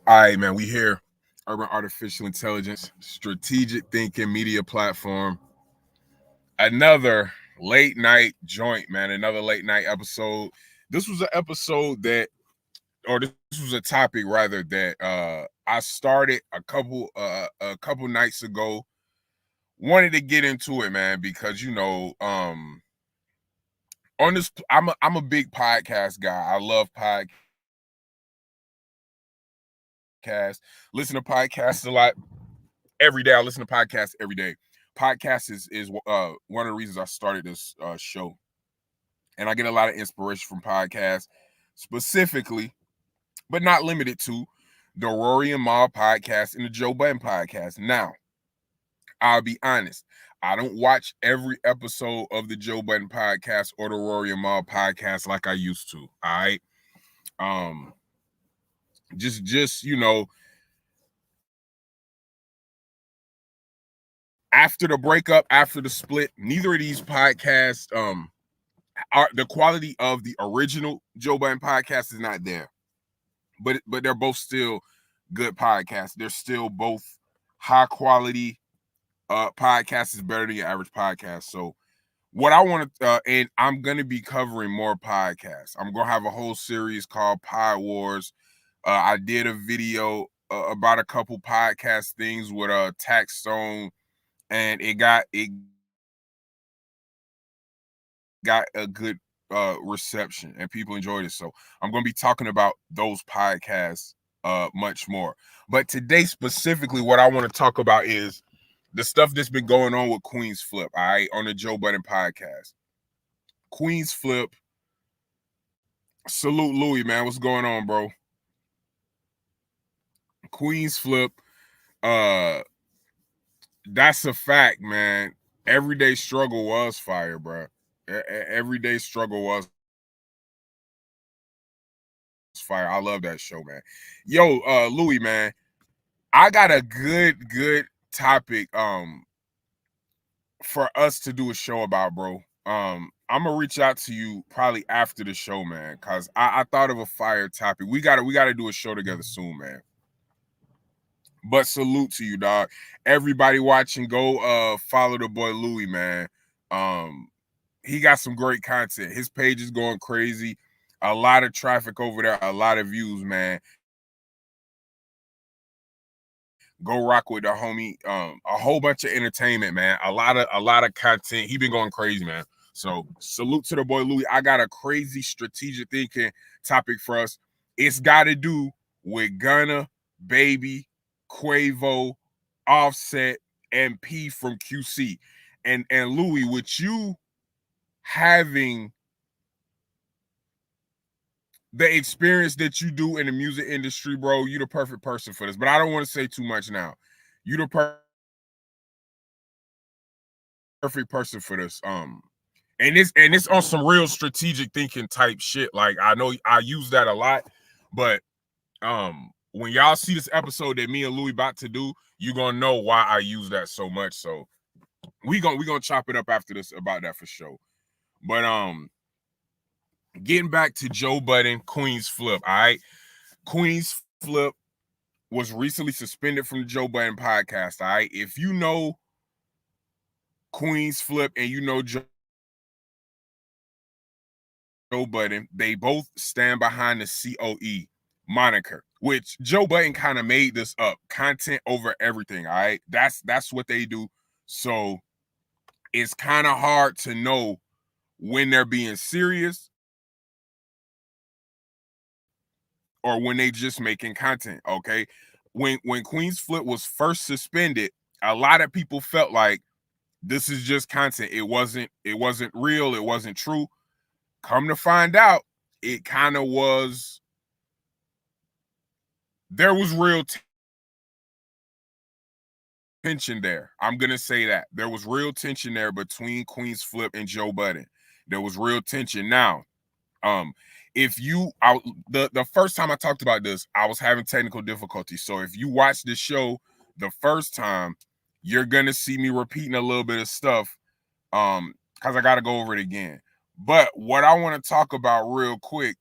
All right, man, we here. Urban Artificial Intelligence, Strategic Thinking Media Platform. Another late night joint, man. Another late night episode. This was an episode that, or this was a topic rather that I started a couple nights ago. Wanted to get into it, man, because on this, I'm a big podcast guy. I love podcasts. Listen to podcasts a lot. Every day I listen to podcasts every day. Podcast is one of the reasons I started this show, and I get a lot of inspiration from podcasts, specifically, but not limited to, the Rory and Mal podcast and the Joe Budden podcast. Now, I'll be honest, I don't watch every episode of the Joe Budden podcast or the Rory and Mal podcast like I used to. All right, um, just after the breakup, after the split, neither of these podcasts are the quality of the original Joe Budden podcast is not there. But they're both still good podcasts. They're still both high quality podcasts. Is better than your average podcast. So what I want to and I'm gonna be covering more podcasts. I'm gonna have a whole series called Pod Wars. I did a video about a couple podcast things with Tax Stone, and it got a good reception and people enjoyed it. So I'm going to be talking about those podcasts much more. But today specifically, what I want to talk about is the stuff that's been going on with Queenzflip, all right, on the Joe Budden podcast. Queenzflip, salute Louis, man. What's going on, bro? Queenzflip, that's a fact, man. Everyday struggle was fire, bro. Everyday struggle was fire. I love that show, man. Yo, Louis, man, I got a good topic for us to do a show about, bro. I'm gonna reach out to you probably after the show, man, because I thought of a fire topic. We gotta do a show together soon, man. But salute to you, dog. Everybody watching, go follow the boy Louis, man. He got some great content. His page is going crazy. A lot of traffic over there, a lot of views, man. Go rock with the homie. A whole bunch of entertainment, man. A lot of content. He been going crazy, man. So salute to the boy Louis. I got a crazy strategic thinking topic for us. It's got to do with Gunna, Baby, Quavo, Offset, and P from QC. And Louis, with you having the experience that you do in the music industry, bro, you the perfect person for this. But I don't want to say too much now. You the perfect person for this. And it's on some real strategic thinking type shit. Like, I know I use that a lot, but when y'all see this episode that me and Louis about to do, you're gonna know why I use that so much. So we gonna chop it up after this about that for sure. But getting back to Joe Budden, Queenzflip, all right. Queenzflip was recently suspended from the Joe Budden podcast, all right. If you know Queenzflip and you know Joe Budden, they both stand behind the COE moniker, which Joe Budden kind of made this up. Content over everything, all right? That's what they do. So it's kind of hard to know when they're being serious or when they just making content, okay? When Queenzflip was first suspended, a lot of people felt like this is just content. It wasn't real, it wasn't true. Come to find out, it kind of was. There was real tension there. I'm gonna say that there was real tension there between Queenzflip and Joe Budden. There was real tension. Now, if you the first time I talked about this, I was having technical difficulties. So if you watch the show the first time, you're gonna see me repeating a little bit of stuff, because I gotta go over it again. But what I want to talk about real quick,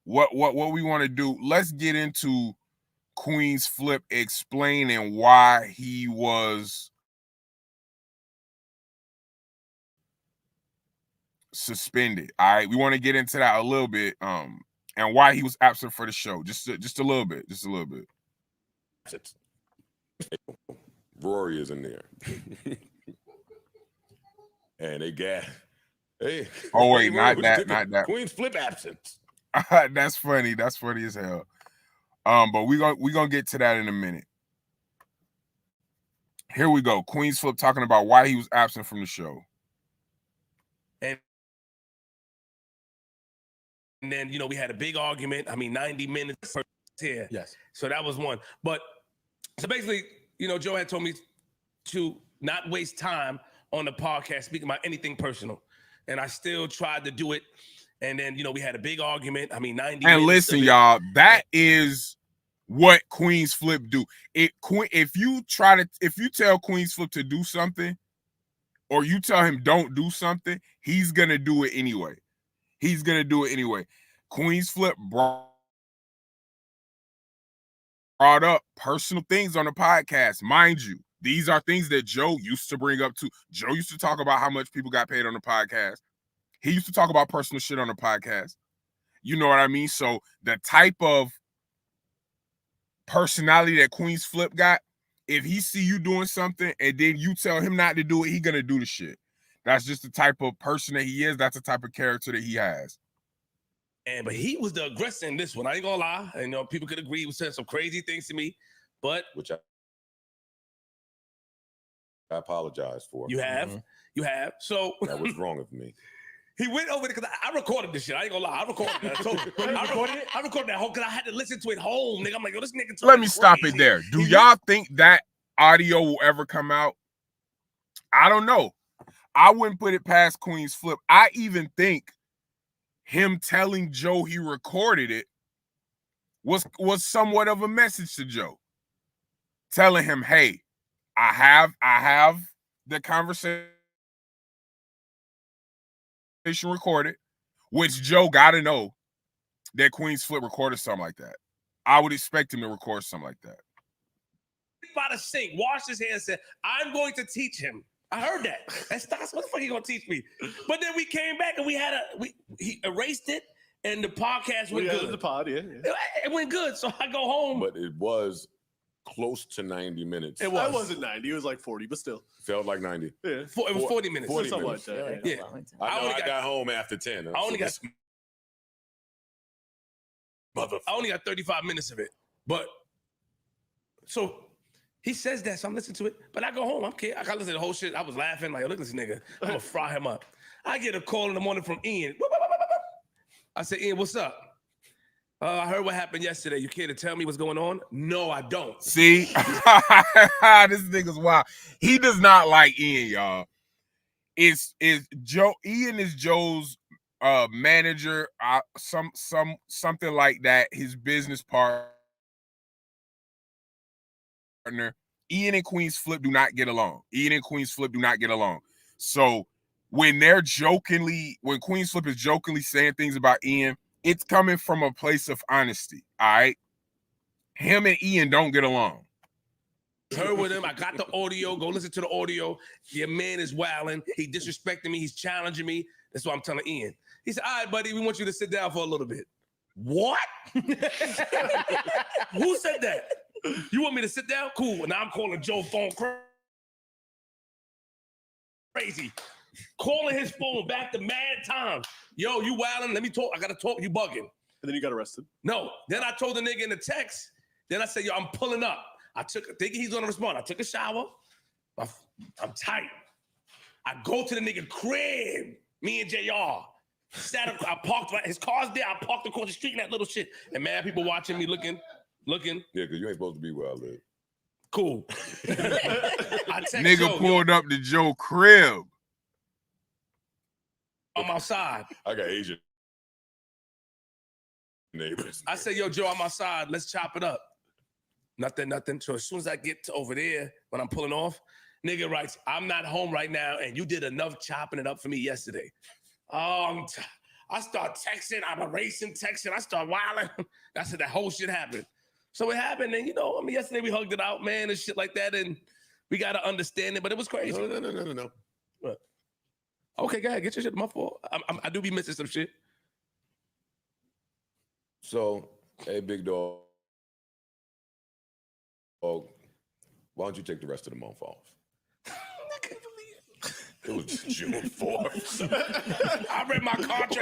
what we want to do, let's get into Queenzflip explaining why he was suspended. All right, we want to get into that a little bit, and why he was absent for the show. Just a little bit. Rory is in there. And they got, hey. Oh wait, hey, not Rory, that. Queenzflip absent. That's funny. That's funny as hell. But we gonna get to that in a minute. Here we go. Queenzflip talking about why he was absent from the show. And then, we had a big argument. 90 minutes here. Yes. So that was one. But so basically, Joe had told me to not waste time on the podcast speaking about anything personal. And I still tried to do it. And then, we had a big argument. 90 minutes. And listen, y'all, that is what Queenzflip do. If you tell Queenzflip to do something, or you tell him don't do something, he's gonna do it anyway. Queenzflip brought up personal things on the podcast. Mind you, these are things that Joe used to bring up too. Joe used to talk about how much people got paid on the podcast. He used to talk about personal shit on the podcast. You know what I mean? So the type of personality that Queenzflip got, if he see you doing something and then you tell him not to do it, he gonna do the shit. That's just the type of person that he is. That's the type of character that he has. But he was the aggressor in this one. I ain't gonna lie. And, people could agree. He was saying some crazy things to me, but Which I apologize for. you have. So that was wrong of me. He went over there because I recorded this shit. I ain't gonna lie. I recorded that. I recorded that whole because I had to listen to it home, nigga. I'm like, yo, this nigga. Let me stop it there. Do y'all think that audio will ever come out? I don't know. I wouldn't put it past Queenzflip. I even think him telling Joe he recorded it was somewhat of a message to Joe, telling him, "Hey, I have the conversation recorded," which Joe got to know that Queenzflip recorded something like that. I would expect him to record something like that. By the sink, washed his hands, said, "I'm going to teach him." I heard that. That's what the fuck he gonna teach me? But then we came back and he erased it, and the podcast went good. The pod, yeah. It went good, so I go home. But it was close to 90 minutes. It wasn't 90. It was like 40, but still. Felt like 90. Yeah. It was 40 minutes. 40 something minutes. like that. Yeah. I got home after 10. I only got 35 minutes of it. But so he says that, so I'm listening to it. But I go home. I got to listen to the whole shit. I was laughing like, look at this nigga. I'm gonna fry him up. I get a call in the morning from Ian. I said, Ian, what's up? I heard what happened yesterday. You care to tell me what's going on? No, I don't. See, this nigga's wild. He does not like Ian, y'all. It's Joe. Ian is Joe's manager, something like that. His business partner. Ian and Queenzflip do not get along. So when Queenzflip is jokingly saying things about Ian, it's coming from a place of honesty. All right. Him and Ian don't get along. Heard with him. I got the audio. Go listen to the audio. Your man is wilding. He disrespecting me. He's challenging me. That's what I'm telling Ian. He said, all right, buddy, we want you to sit down for a little bit. What? Who said that? You want me to sit down? Cool. Now I'm calling Joe phone crazy. Calling his phone back to mad times. Yo, you wilding? Let me talk. I got to talk. You bugging. And then you got arrested. No. Then I told the nigga in the text. Then I said, yo, I'm pulling up. Thinking he's going to respond. I took a shower. I'm tight. I go to the nigga crib. Me and JR. Sat up. I parked. His car's there. I parked across the street and that little shit. And mad people watching me looking. Yeah, because you ain't supposed to be where I live. Cool. Nigga Joe, pulled up to Joe crib. I'm outside. I got Asian neighbors. I said, yo, Joe, I'm outside. Let's chop it up. Nothing. So as soon as I get to over there, when I'm pulling off, nigga writes, I'm not home right now, and you did enough chopping it up for me yesterday. I start texting. I'm erasing texting. I start wilding. I said that whole shit happened. So it happened, and yesterday we hugged it out, man, and shit like that, and we gotta understand it. But it was crazy. No. What? Okay, go ahead, get your shit. My fault. I do be missing some shit. So, hey, big dog. Why don't you take the rest of the month off? I can't believe it. It was June 4th. I read my contract.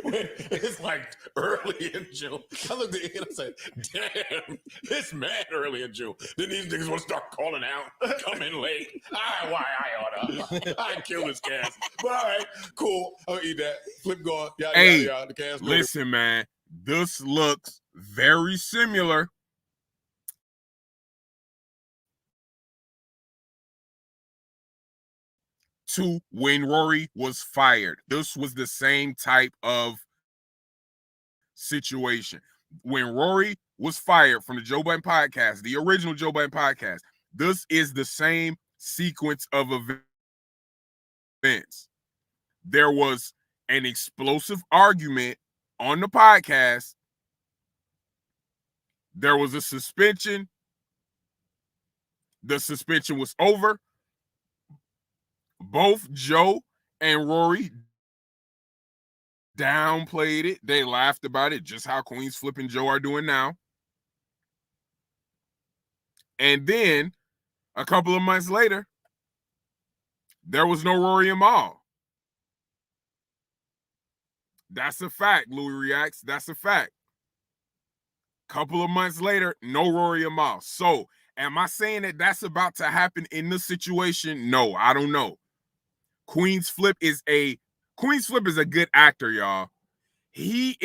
Wait, it's like early in June. I looked at it and I said, damn, it's mad early in June. Then these niggas want to start calling out, come in late. Why I oughta. I kill this cast. But all right, cool. I'll eat that. Flip going. Hey, The cast. listen, man, this looks very similar to when Rory was fired. This was the same type of situation. When Rory was fired from the Joe Budden podcast, the original Joe Budden podcast, this is the same sequence of events. There was an explosive argument on the podcast. There was a suspension. The suspension was over. Both Joe and Rory downplayed it. They laughed about it, just how Queenzflip and Joe are doing now. And then a couple of months later, there was no Rory and Mal. That's a fact, Louis reacts. That's a fact. Couple of months later, no Rory and Mal. So, am I saying that that's about to happen in this situation? No, I don't know. Queenzflip is a good actor, y'all. He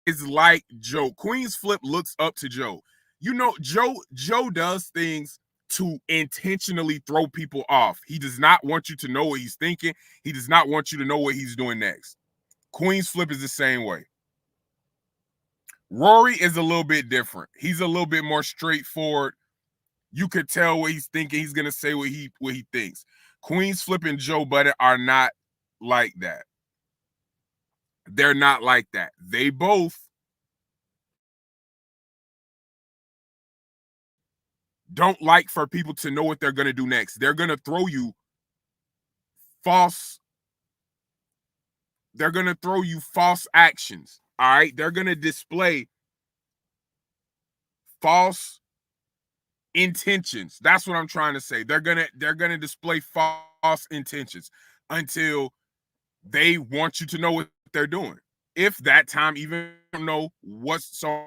is like Joe. Queenzflip looks up to Joe. Joe does things to intentionally throw people off. He does not want you to know what he's thinking. He does not want you to know what he's doing next. Queenzflip is the same way. Rory is a little bit different. He's a little bit more straightforward. You could tell what he's thinking. He's gonna say what he thinks. Queenzflip and Joe Budden are not like that. They're not like that. They both don't like for people to know what they're gonna do next. They're gonna throw you false. They're gonna throw you false actions. All right. They're gonna display false intentions. That's what I'm trying to say. They're gonna display false intentions until they want you to know what they're doing. If that time even don't know what's so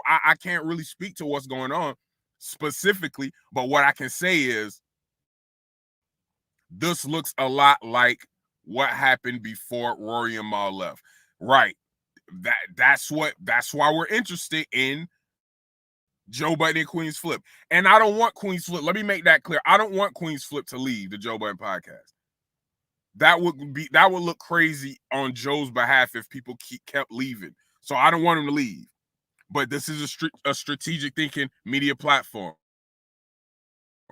I can't really speak to what's going on specifically, but what I can say is this looks a lot like what happened before Rory and Mal left. Right. That's why we're interested in Joe Budden and Queenzflip. And I don't want Queenzflip. Let me make that clear. I don't want Queenzflip to leave the Joe Budden podcast. That would look crazy on Joe's behalf if people kept leaving. So I don't want him to leave. But this is a strategic thinking media platform.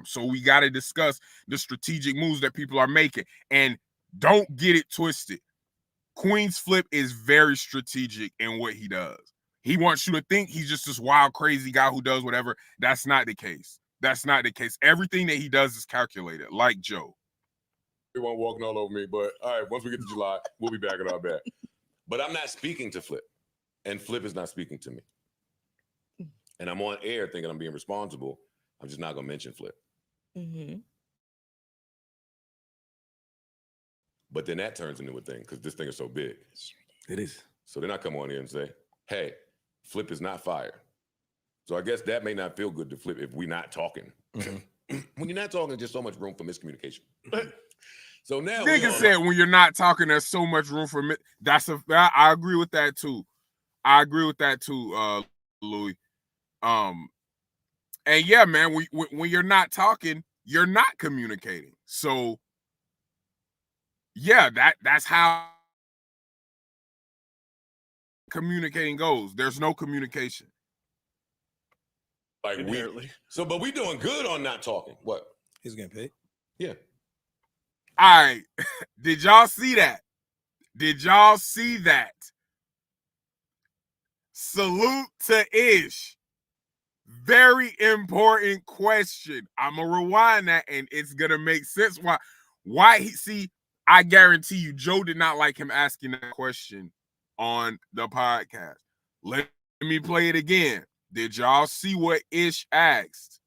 So we got to discuss the strategic moves that people are making. And don't get it twisted. Queenzflip is very strategic in what he does. He wants you to think he's just this wild, crazy guy who does whatever. That's not the case. That's not the case. Everything that he does is calculated, like Joe. Everyone walking all over me, but all right, once we get to July, we'll be back at our back. But I'm not speaking to Flip, and Flip is not speaking to me. And I'm on air thinking I'm being responsible. I'm just not going to mention Flip. Mm-hmm. But then that turns into a thing because this thing is so big. It is. So then I come on here and say, hey, Flip is not fired. So I guess that may not feel good to Flip if we're not talking. Mm-hmm. When you're not talking, there's just so much room for miscommunication. So now Nigga said when you're not talking, there's so much room for I agree with that too. I agree with that too, Louis. And yeah, man, when you're not talking, you're not communicating. So yeah, that's how communicating goes. There's no communication. Like but we doing good on not talking. What? He's getting paid. Yeah. All right. Did y'all see that? Did y'all see that? Salute to Ish. Very important question. I'm gonna rewind that, and it's gonna make sense why he see. I guarantee you, Joe did not like him asking that question on the podcast. Let me play it again. Did y'all see what Ish asked?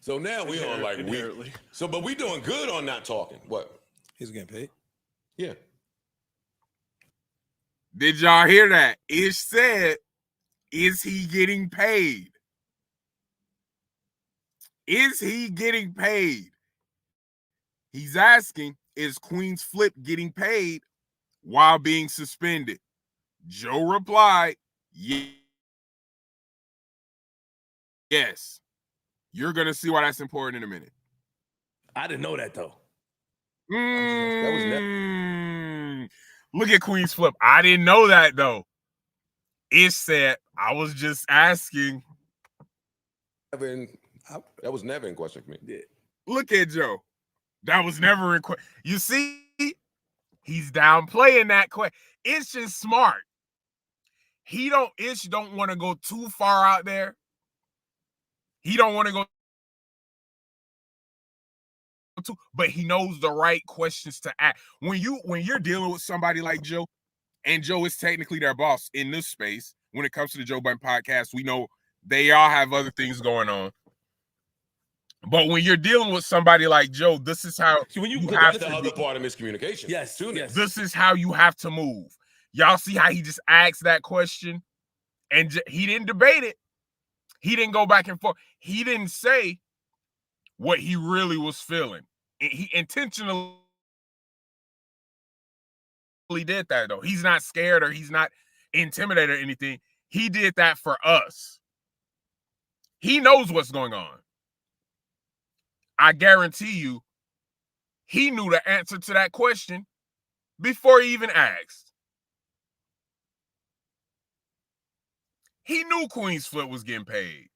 So now we on like Inherently. but we doing good on not talking. What? He's getting paid. Yeah. Did y'all hear that? Ish said, is he getting paid? Is he getting paid? He's asking, is Queenzflip getting paid while being suspended? Joe replied, yes. You're going to see why that's important in a minute. I didn't know that though. That was Look at Queenzflip. I didn't know that though. Ish said, I was just asking. That was never in question for me. Yeah. Look at Joe. That was never in question. You see, he's downplaying that question. Ish is smart. Ish don't want to go too far out there. He don't want to go too, but he knows the right questions to ask. When you're dealing with somebody like Joe, and Joe is technically their boss in this space, when it comes to the Joe Budden podcast, we know they all have other things going on. But when you're dealing with somebody like Joe, this is how That's the other part of miscommunication. Yes. This is how you have to move. Y'all see how he just asked that question, and he didn't debate it. He didn't go back and forth. He didn't say what he really was feeling. He intentionally did that though. He's not scared or he's not intimidated or anything. He did that for us. He knows what's going on. I guarantee you, he knew the answer to that question before he even asked. He knew Queenzflip was getting paid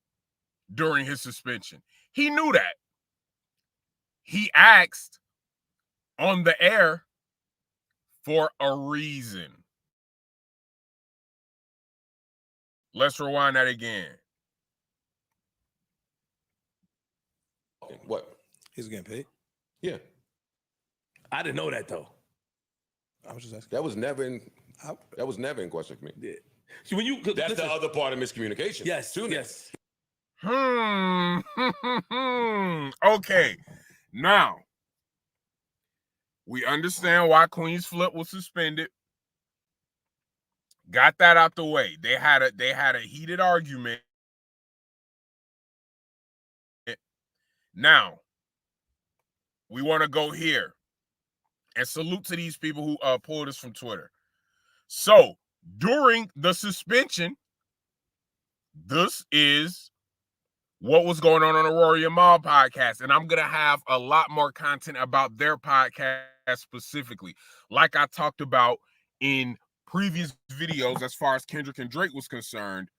during his suspension. He knew that. He asked on the air for a reason. Let's rewind that again. What? He's getting paid. Yeah. I didn't know that though. I was just asking. That was never in question for me. Yeah. See, That's the other part of miscommunication. Yes. Yes. Okay. Now, we understand why Queenzflip was suspended. Got that out the way. They had a heated argument. Now, we want to go here and salute to these people who pulled us from Twitter. So, during the suspension, this is what was going on the Rory and Mal podcast. And I'm going to have a lot more content about their podcast specifically. Like I talked about in previous videos, as far as Kendrick and Drake was concerned,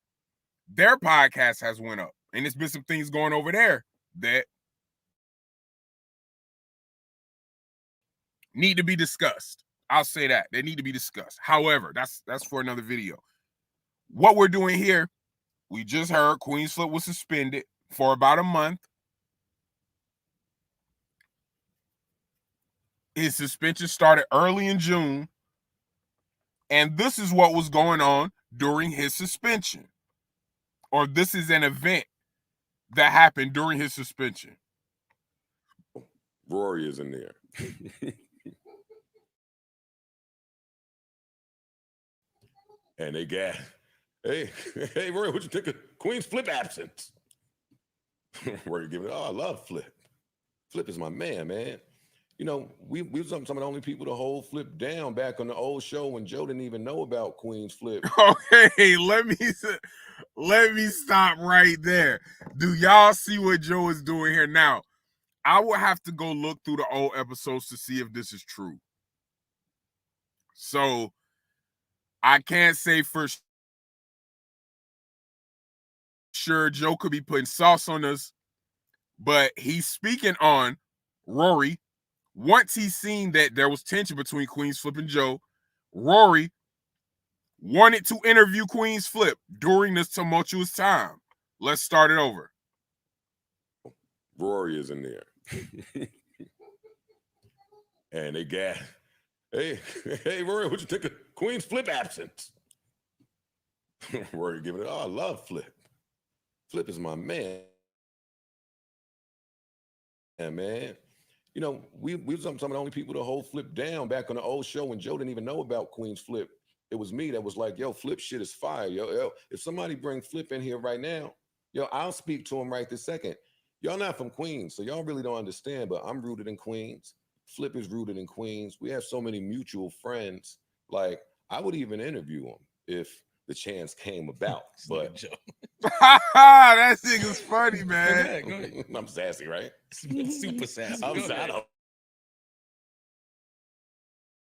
their podcast has went up. And there's been some things going over there that need to be discussed. I'll say that. They need to be discussed. However, that's for another video. What we're doing here, we just heard Queenzflip was suspended for about a month. His suspension started early in June. And this is what was going on during his suspension. Or this is an event that happened during his suspension. Rory is in there. And they got, hey, Rory, what you think of Queenzflip absence? Rory giving it, I love Flip. Flip is my man. You know, we were some of the only people to hold Flip down back on the old show when Joe didn't even know about Queenzflip. Okay, let me stop right there. Do y'all see what Joe is doing here? Now, I will have to go look through the old episodes to see if this is true. So, I can't say for sure Joe could be putting sauce on us, but he's speaking on Rory. Once he's seen that there was tension between Queenzflip and Joe, Rory wanted to interview Queenzflip during this tumultuous time. Let's start it over. Rory is in there. And they got, hey, Rory, what you think of Queenzflip absence? Rory giving it, oh, I love Flip. Flip is my man. Yeah, man. You know, we were some of the only people to hold Flip down back on the old show when Joe didn't even know about Queenzflip. It was me that was like, yo, Flip shit is fire. Yo, if somebody bring Flip in here right now, yo, I'll speak to him right this second. Y'all not from Queens, so y'all really don't understand, but I'm rooted in Queens. Flip is rooted in Queens. We have so many mutual friends. Like, I would even interview him if the chance came about. But that nigga's funny, man. Go ahead. I'm sassy, right? Super sassy. I'm sad.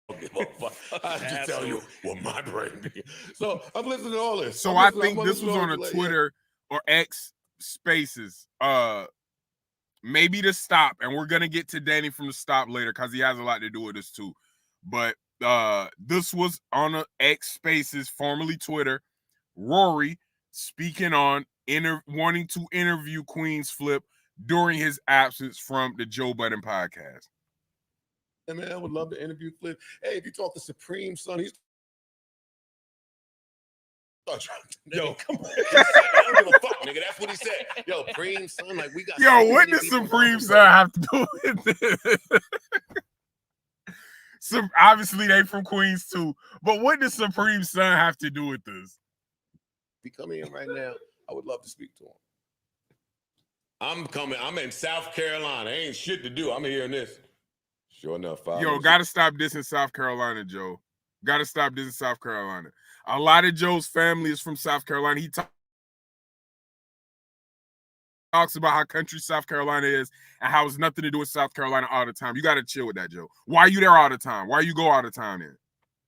I just tell you what my brain be. So I'm listening to all this. So I think this was on a Twitter or X Spaces. Maybe the stop, and we're gonna get to Danny from the stop later because he has a lot to do with this too. But this was on a X Spaces, formerly Twitter. Rory speaking on wanting to interview Queenzflip during his absence from the Joe Budden podcast. Hey man, I would love to interview Flip. Hey, if you talk to Supreme, son, he's yo, come on. I don't give a fuck, nigga. That's what he said. Yo, Supreme, son, like we got. Yo, what does Supreme son have to do with this? So obviously they from Queens too, but what does Supreme son have to do with this? If he come in right now, I would love to speak to him. I'm coming. I'm in South Carolina. Ain't shit to do. I'm hearing this. Sure enough. Yo, gotta stop dissing South Carolina, Joe. Gotta stop dissing South Carolina. A lot of Joe's family is from South Carolina. He talks about how country South Carolina is and how it's nothing to do with South Carolina all the time. You got to chill with that, Joe. Why are you there all the time? Why you go all the time then?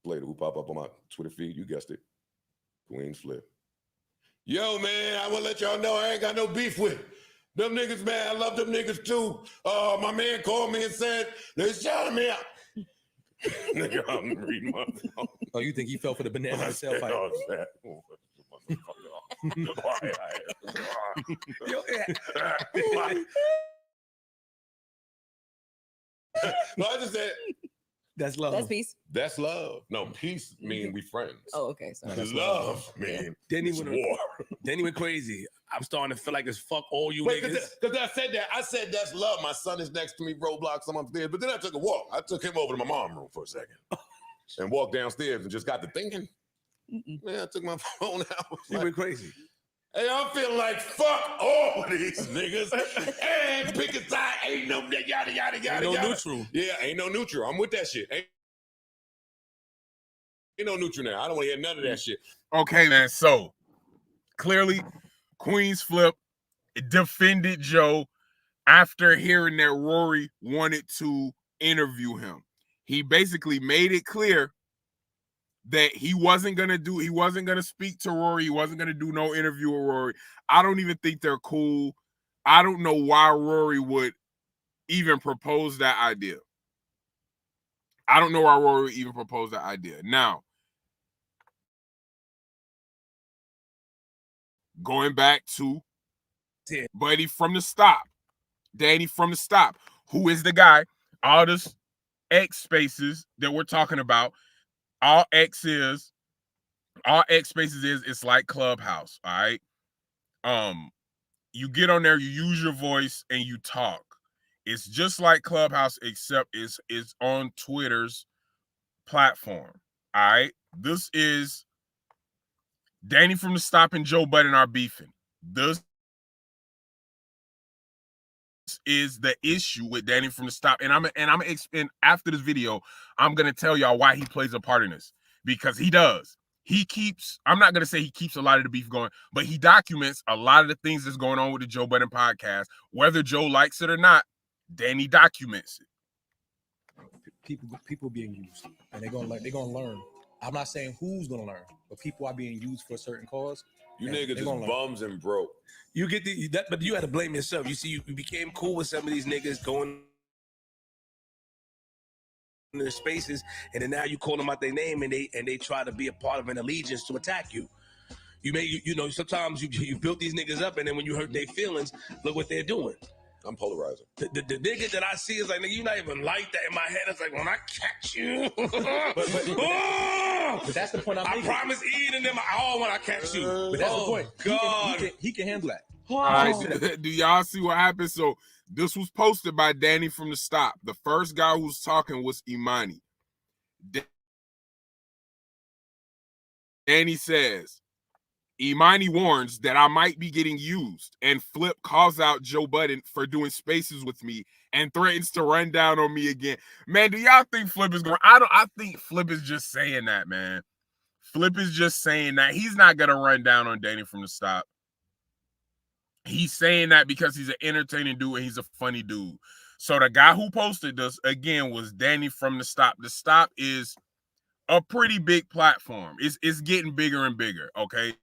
Later, who pop up on my Twitter feed? You guessed it. Queenzflip. Yo, man, I want to let y'all know I ain't got no beef with them niggas, man. I love them niggas too. My man called me and said, they shouted me out. Nigga, I'm reading my phone. Oh, you think he fell for the banana himself? Like, Yo, no, I just said that's love. That's peace. that's love. No, peace mean we friends. Oh, okay. Sorry. Love mean Danny it's went war. Danny went crazy. I'm starting to feel like it's fuck all you Wait, niggas. because I said that. I said that's love. My son is next to me, Roblox, I'm upstairs. But then I took a walk. I took him over to my mom's room for a second and walked downstairs and just got to thinking. Man, I took my phone out. He went crazy. Hey, I'm feeling like fuck all these niggas. And pick a side. Ain't no yada yada yada No yada. neutral. Yeah, ain't no neutral. I'm with that shit. Ain't no neutral now. I don't want to hear none of that shit. Okay, man. So clearly, Queenzflip defended Joe after hearing that Rory wanted to interview him. He basically made it clear that he wasn't gonna speak to Rory. He wasn't gonna do no interview with Rory. I don't even think they're cool. I don't know why Rory would even propose that idea. I don't know why Rory would even propose that idea. Now, going back to Buddy from the stop, Danny from the stop, who is the guy, all this X spaces that we're talking about, all X spaces is, it's like Clubhouse, all right? You get on there, you use your voice, and you talk. It's just like Clubhouse, except it's on Twitter's platform, all right? This is Danny from the stop and Joe Budden are beefing. This is the issue with Danny from the stop, and and after this video, I'm gonna tell y'all why he plays a part in this, because he does. He keeps, I'm not gonna say he keeps a lot of the beef going, but he documents a lot of the things that's going on with the Joe Budden podcast, whether Joe likes it or not. Danny documents it. People being used, and they're gonna learn. I'm not saying who's gonna learn, but people are being used for a certain cause. You niggas is bums and broke. You get but you had to blame yourself. You see, you became cool with some of these niggas going their spaces, and then now you call them out their name, and they try to be a part of an allegiance to attack you. You know, sometimes you built these niggas up, and then when you hurt their feelings, look what they're doing. I'm polarizing. The nigga that I see is like, nigga, you not even like that. In my head, it's like, when I catch you. But that's the point I'm making. I promise eating them all when I catch you. But that's the point. God. He can handle that. All right, do y'all see what happened? So this was posted by Danny from the Stop. The first guy who was talking was Imani. Danny says, Imani warns that I might be getting used, and Flip calls out Joe Budden for doing spaces with me and threatens to run down on me again. Man, do y'all think Flip is going? I think Flip is just saying that, man. Flip is just saying that. He's not gonna run down on Danny from the Stop. He's saying that because he's an entertaining dude and he's a funny dude. So the guy who posted this again was Danny from the Stop. The Stop is a pretty big platform. It's getting bigger and bigger. Okay.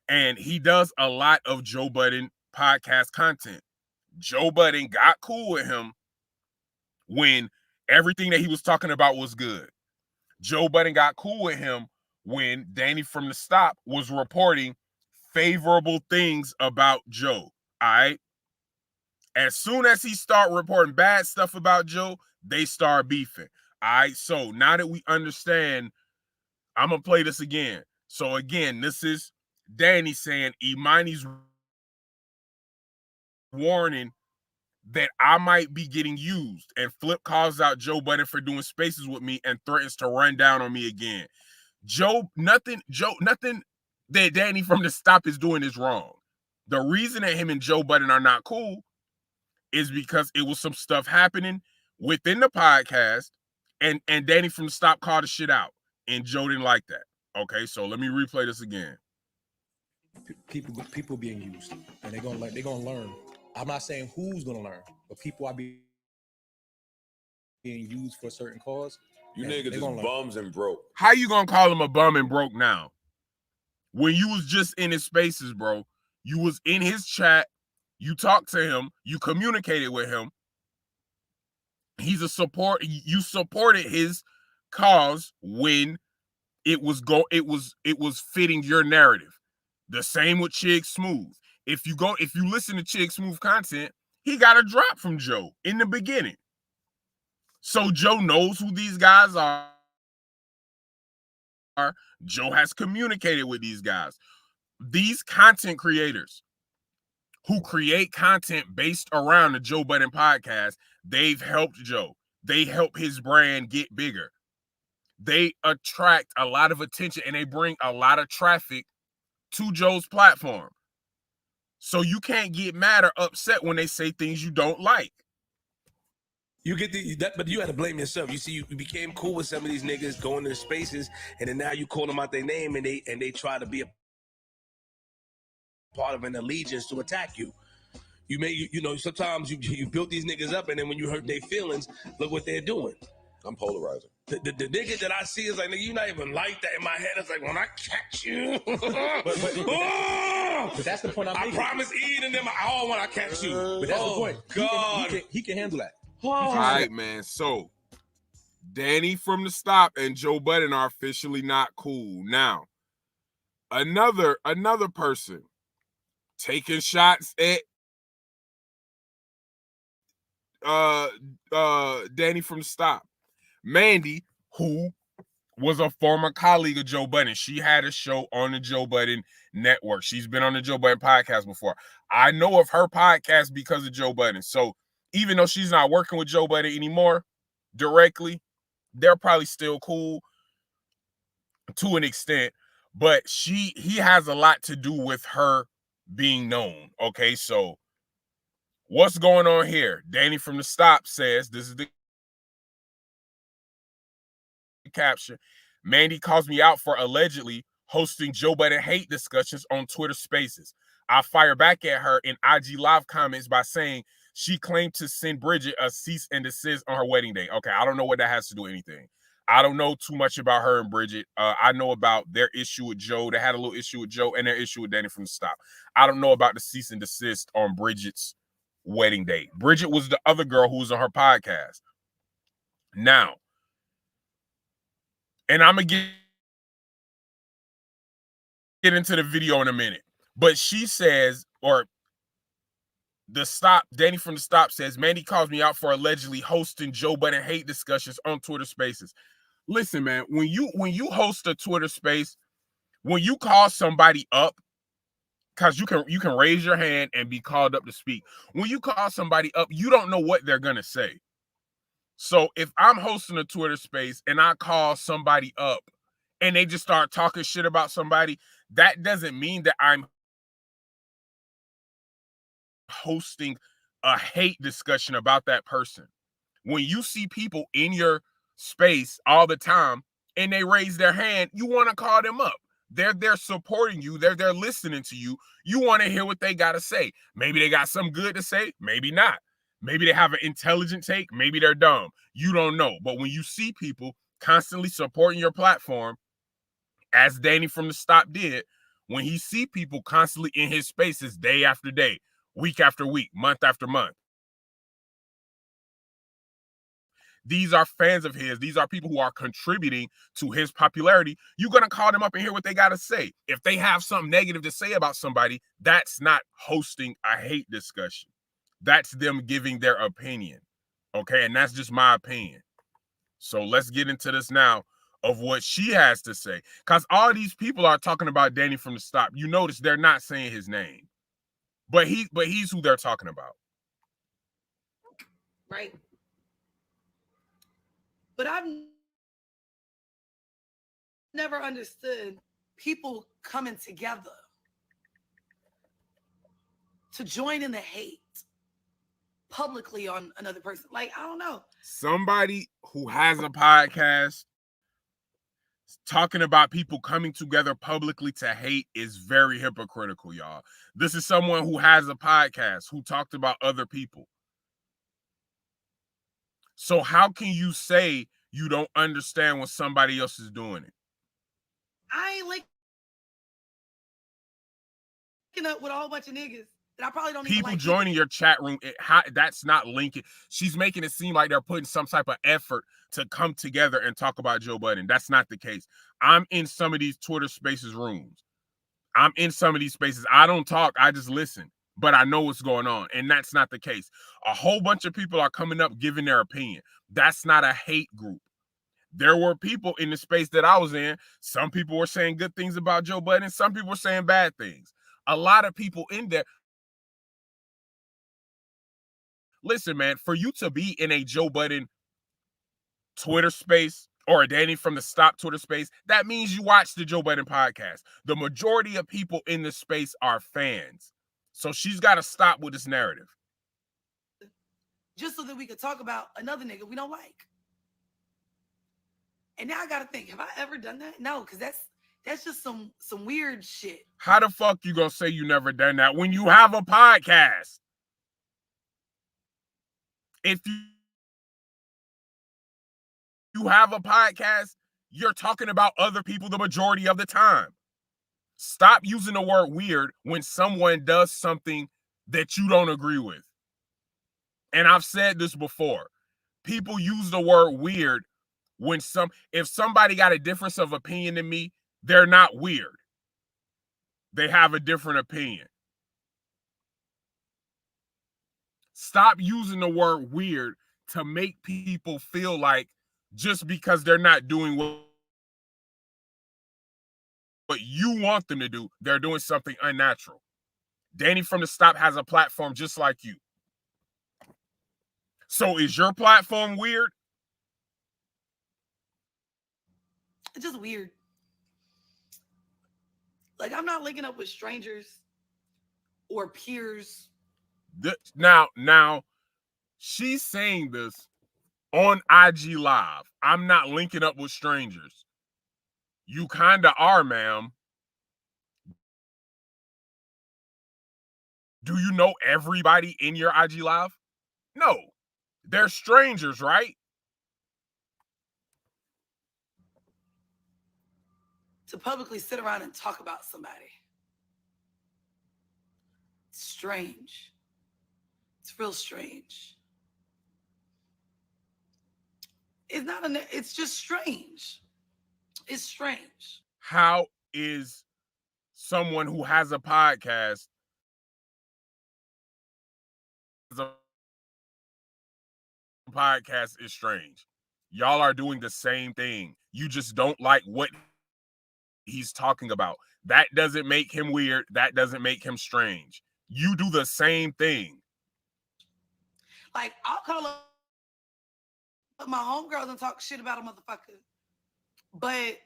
And he does a lot of Joe Budden podcast content. Joe Budden got cool with him when everything that he was talking about was good. Joe Budden got cool with him when Danny from the Stop was reporting favorable things about Joe. All right. As soon as he start reporting bad stuff about Joe, they start beefing. All right. So now that we understand, I'm gonna play this again. So again, this is Danny saying Imani's warning that I might be getting used, and Flip calls out Joe Budden for doing spaces with me and threatens to run down on me again. Nothing that Danny from the Stop is doing is wrong. The reason that him and Joe Budden are not cool is because it was some stuff happening within the podcast, and Danny from the Stop called the shit out, and Joe didn't like that. Okay, so let me replay this again. People being used, and they're gonna learn. I'm not saying who's gonna learn, but people are being used for a certain cause. You niggas is bums and broke. How you gonna call him a bum and broke now? When you was just in his spaces, bro, you was in his chat, you talked to him, you communicated with him. He's a support. You supported his cause when it was fitting your narrative. The same with Chig Smooth. If you listen to Chig Smooth content, he got a drop from Joe in the beginning. So Joe knows who these guys are. Joe has communicated with these guys. These content creators who create content based around the Joe Budden podcast, they've helped Joe. They help his brand get bigger. They attract a lot of attention and they bring a lot of traffic to Joe's platform. So you can't get mad or upset when they say things you don't like. You get but you had to blame yourself. You see, you became cool with some of these niggas going into spaces, and then now you call them out their name, and they try to be a part of an allegiance to attack you. You know, sometimes you built these niggas up, and then when you hurt their feelings, look what they're doing. I'm polarizing. The nigga that I see is like, nigga, you not even like that. In my head, it's like, when I catch you. But that's the point I'm making. I promise eating them all when I catch you. But that's the point. God. He can handle that. All right, man. So Danny from the Stop and Joe Budden are officially not cool. Now, another person taking shots at Danny from the Stop. Mandy, who was a former colleague of Joe Budden. She had a show on the Joe Budden network. She's been on the Joe Budden podcast before. I know of her podcast because of Joe Budden. So even though she's not working with Joe Budden anymore directly, they're probably still cool to an extent. But he has a lot to do with her being known. Okay, so what's going on here? Danny from the Stop says, this is the caption. Mandy calls me out for allegedly hosting Joe Budden hate discussions on Twitter Spaces. I fire back at her in IG Live comments by saying she claimed to send Bridget a cease and desist on her wedding day. Okay, I don't know what that has to do with anything. I don't know too much about her and Bridget. I know about their issue with Joe. They had a little issue with Joe and their issue with Danny from the Stop. I don't know about the cease and desist on Bridget's wedding date. Bridget was the other girl who was on her podcast. Now, and I'm going to get into the video in a minute, but she says, or Danny from the Stop says, Mandy calls me out for allegedly hosting Joe Budden hate discussions on Twitter Spaces. Listen, man, when you host a Twitter space, when you call somebody up, because you can raise your hand and be called up to speak. When you call somebody up, you don't know what they're gonna say. So if I'm hosting a Twitter space and I call somebody up and they just start talking shit about somebody, that doesn't mean that I'm hosting a hate discussion about that person. When you see people in your space all the time and they raise their hand, you want to call them up. They're supporting you. They're listening to you. You want to hear what they got to say. Maybe they got some good to say. Maybe not. Maybe they have an intelligent take. Maybe they're dumb. You don't know. But when you see people constantly supporting your platform, as Danny from the Stop did, when he see people constantly in his spaces day after day, week after week, month after month, these are fans of his. These are people who are contributing to his popularity. You're going to call them up and hear what they got to say. If they have something negative to say about somebody, that's not hosting a hate discussion. That's them giving their opinion. Okay, and that's just my opinion. So let's get into this now of what she has to say. Because all these people are talking about Danny from the Stop. You notice they're not saying his name. But he's who they're talking about. Right. But I've never understood people coming together to join in the hate publicly on another person. Like, I don't know. Somebody who has a podcast talking about people coming together publicly to hate is very hypocritical, y'all. This is someone who has a podcast who talked about other people. So how can you say you don't understand when somebody else is doing it? I ain't linking up with a whole bunch of niggas that I probably don't even People like joining either. your chat room, that's not linking. She's making it seem like they're putting some type of effort to come together and talk about Joe Budden. That's not the case. I'm in some of these Twitter Spaces rooms. I'm in some of these spaces. I don't talk. I just listen. But I know what's going on. And that's not the case. A whole bunch of people are coming up giving their opinion. That's not a hate group. There were people in the space that I was in. Some people were saying good things about Joe Budden. Some people were saying bad things. A lot of people in there. Listen, man, for you to be in a Joe Budden Twitter space or a Danny from the Stop Twitter space, that means you watch the Joe Budden podcast. The majority of people in this space are fans. So she's got to stop with this narrative. Just so that we could talk about another nigga we don't like. And now I got to think, have I ever done that? No, because that's just some weird shit. How the fuck you gonna say you never done that when you have a podcast? If you have a podcast, you're talking about other people the majority of the time. Stop using the word weird when someone does something that you don't agree with. And I've said this before. People use the word weird when if somebody got a difference of opinion than me, they're not weird. They have a different opinion. Stop using the word weird to make people feel like just because they're not doing what you want them to do, they're doing something unnatural. Danny from the Stop has a platform just like you. So is your platform weird? It's just weird. Like, I'm not linking up with strangers or peers. Now, she's saying this on IG Live. I'm not linking up with strangers. You kind of are, ma'am. Do you know everybody in your IG Live? No. They're strangers, right? To publicly sit around and talk about somebody. Strange. It's real strange. It's just strange. It's strange. How is someone who has a podcast is strange? Y'all are doing the same thing. You just don't like what he's talking about. That doesn't make him weird. That doesn't make him strange. You do the same thing. Like, I'll call up my homegirls and talk shit about a motherfucker. But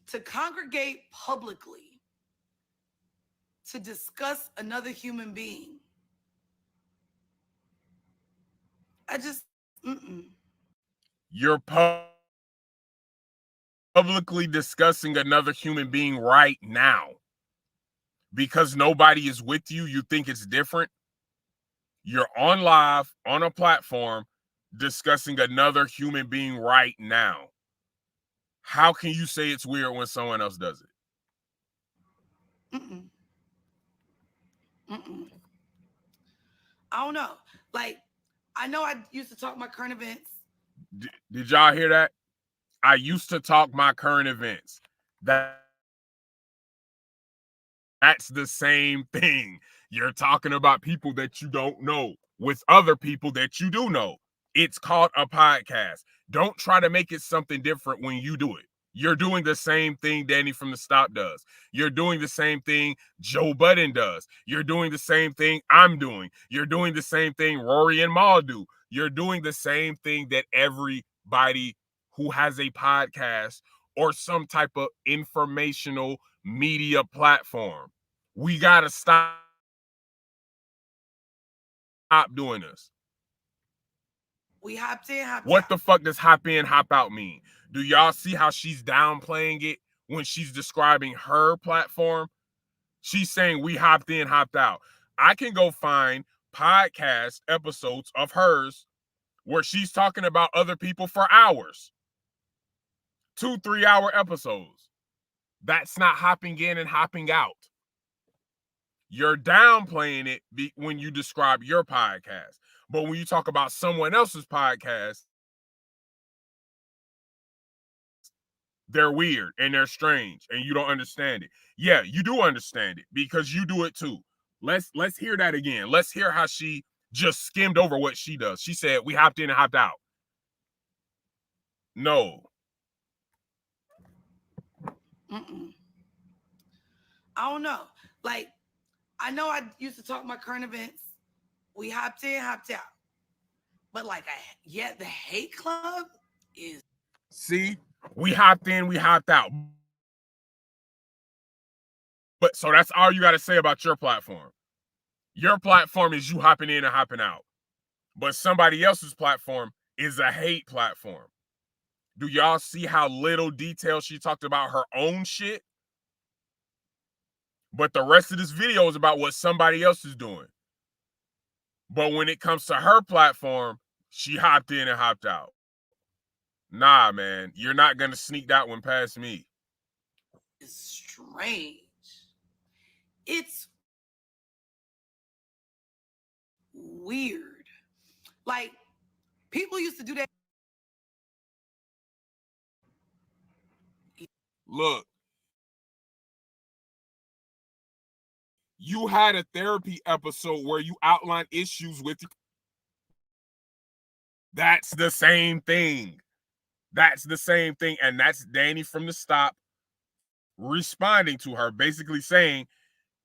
to congregate publicly to discuss another human being, I just, You're publicly discussing another human being right now. Because nobody is with you, you think it's different. You're on live, on a platform, discussing another human being right now. How can you say it's weird when someone else does it? I don't know. Like, I know I used to talk my current events. Did y'all hear that? I used to talk my current events. That's the same thing. You're talking about people that you don't know with other people that you do know. It's called a podcast. Don't try to make it something different when you do it. You're doing the same thing Danny from the Stop does. You're doing the same thing Joe Budden does. You're doing the same thing I'm doing. You're doing the same thing Rory and Maul do. You're doing the same thing that everybody who has a podcast or some type of informational media platform. We got to stop doing this. We hopped in, hopped What out. the fuck does hop in, hop out mean? Do y'all see how she's downplaying it when she's describing her platform? She's saying we hopped in, hopped out. I can go find podcast episodes of hers where she's talking about other people for hours. 2-3 hour episodes. That's not hopping in and hopping out. You're downplaying it when you describe your podcast. But when you talk about someone else's podcast, they're weird and they're strange and you don't understand it. Yeah, you do understand it because you do it too. Let's hear that again. Let's hear how she just skimmed over what she does. She said, we hopped in and hopped out. No. I don't know. Like, I know I used to talk my current events. We hopped in, hopped out. But like, the hate club is. See, we hopped in, we hopped out. But so that's all you got to say about your platform. Your platform is you hopping in and hopping out. But somebody else's platform is a hate platform. Do y'all see how little detail she talked about her own shit? But the rest of this video is about what somebody else is doing. But when it comes to her platform, she hopped in and hopped out. Nah, man, you're not going to sneak that one past me. It's strange. It's weird. Like, people used to do that. Look, you had a therapy episode where you outlined issues with you. That's the same thing. That's the same thing. And that's Danny from the Stop responding to her, basically saying,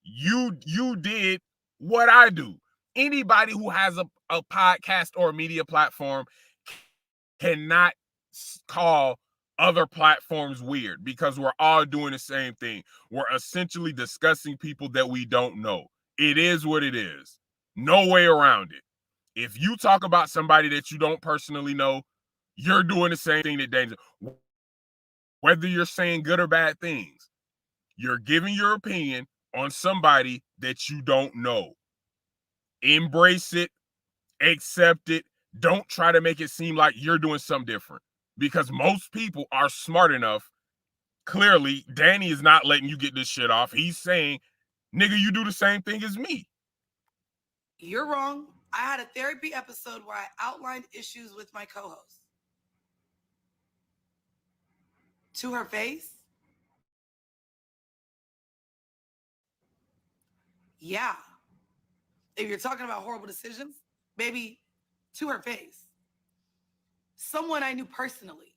you did what I do. Anybody who has a podcast or a media platform cannot call other platforms weird because we're all doing the same thing. We're essentially discussing people that we don't know. It is what it is. No way around it. If you talk about somebody that you don't personally know, you're doing the same thing that Danger. Whether you're saying good or bad things, you're giving your opinion on somebody that you don't know. Embrace it, accept it. Don't try to make it seem like you're doing something different because most people are smart enough. Clearly, Danny is not letting you get this shit off. He's saying, nigga, you do the same thing as me. You're wrong. I had a therapy episode where I outlined issues with my co-host. To her face? Yeah. If you're talking about horrible decisions, maybe to her face. Someone I knew personally.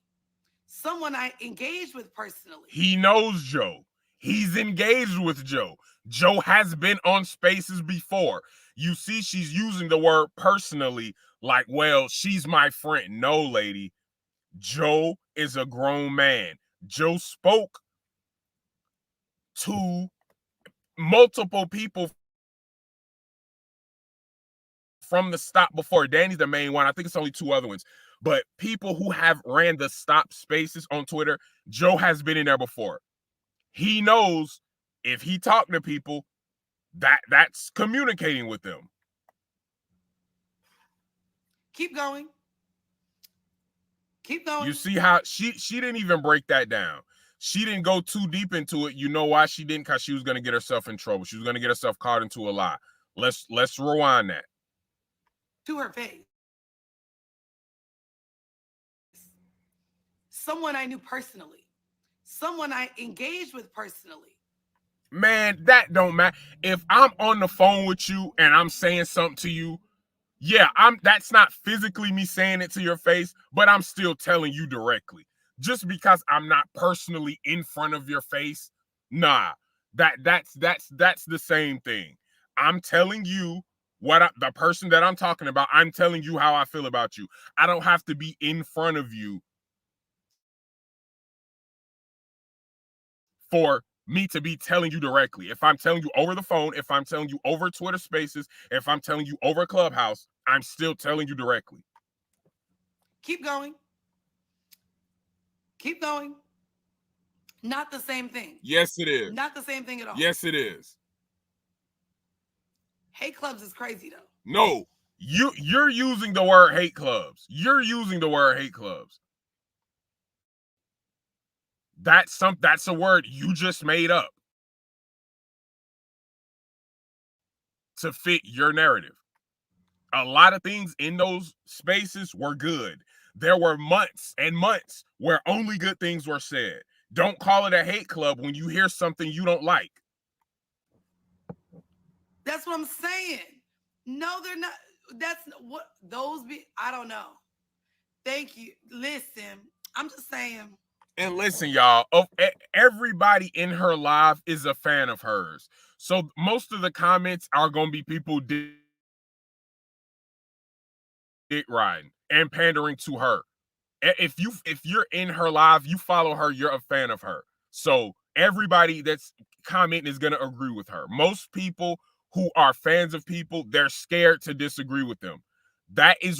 Someone I engaged with personally. He knows Joe. He's engaged with Joe. Joe has been on Spaces before. You see, she's using the word personally, like, well, she's my friend. No, lady. Joe is a grown man. Joe spoke to multiple people from the stop before. Danny's the main one. I think it's only 2 other ones. But people who have ran the stop spaces on Twitter, Joe has been in there before. He knows if he talked to people, that's communicating with them. Keep going. Keep going. You see how she didn't even break that down. She didn't go too deep into it. You know why she didn't? Because she was going to get herself in trouble. She was going to get herself caught into a lie. Let's rewind that. To her face. Someone I knew personally. Someone I engaged with personally. Man, that don't matter. If I'm on the phone with you and I'm saying something to you, yeah, that's not physically me saying it to your face, but I'm still telling you directly. Just because I'm not personally in front of your face, nah. That's the same thing. I'm telling you the person that I'm talking about, I'm telling you how I feel about you. I don't have to be in front of you for me to be telling you directly. If I'm telling you over the phone, if I'm telling you over Twitter Spaces, if I'm telling you over Clubhouse, I'm still telling you directly. Keep going. Keep going. Not the same thing. Yes, it is. Not the same thing at all. Yes, it is. Hate clubs is crazy though. No, you're using the word hate clubs. You're using the word hate clubs. That's a word you just made up to fit your narrative. A lot of things in those spaces were good. There were months and months where only good things were said. Don't call it a hate club when you hear something you don't like. That's what I'm saying. No, they're not. That's what those be. I don't know. Thank you. Listen, I'm just saying. And listen, y'all, everybody in her live is a fan of hers. So most of the comments are going to be people dick riding and pandering to her. If you're in her live, you follow her, you're a fan of her. So everybody that's commenting is going to agree with her. Most people who are fans of people, they're scared to disagree with them. That's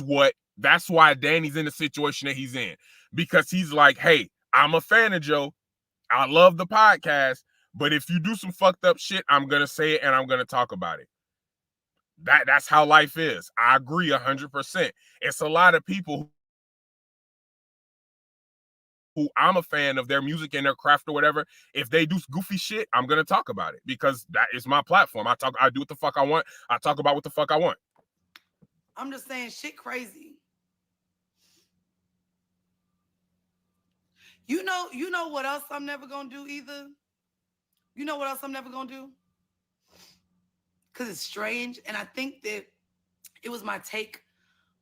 why Danny's in the situation that he's in. Because he's like, hey, I'm a fan of Joe. I love the podcast. But if you do some fucked up shit, I'm going to say it and I'm going to talk about it. That's how life is. I agree 100%. It's a lot of people who I'm a fan of their music and their craft or whatever. If they do goofy shit, I'm going to talk about it because that is my platform. I do what the fuck I want. I talk about what the fuck I want. I'm just saying shit crazy. You know what else I'm never going to do either? You know what else I'm never going to do? Because it's strange. And I think that it was my take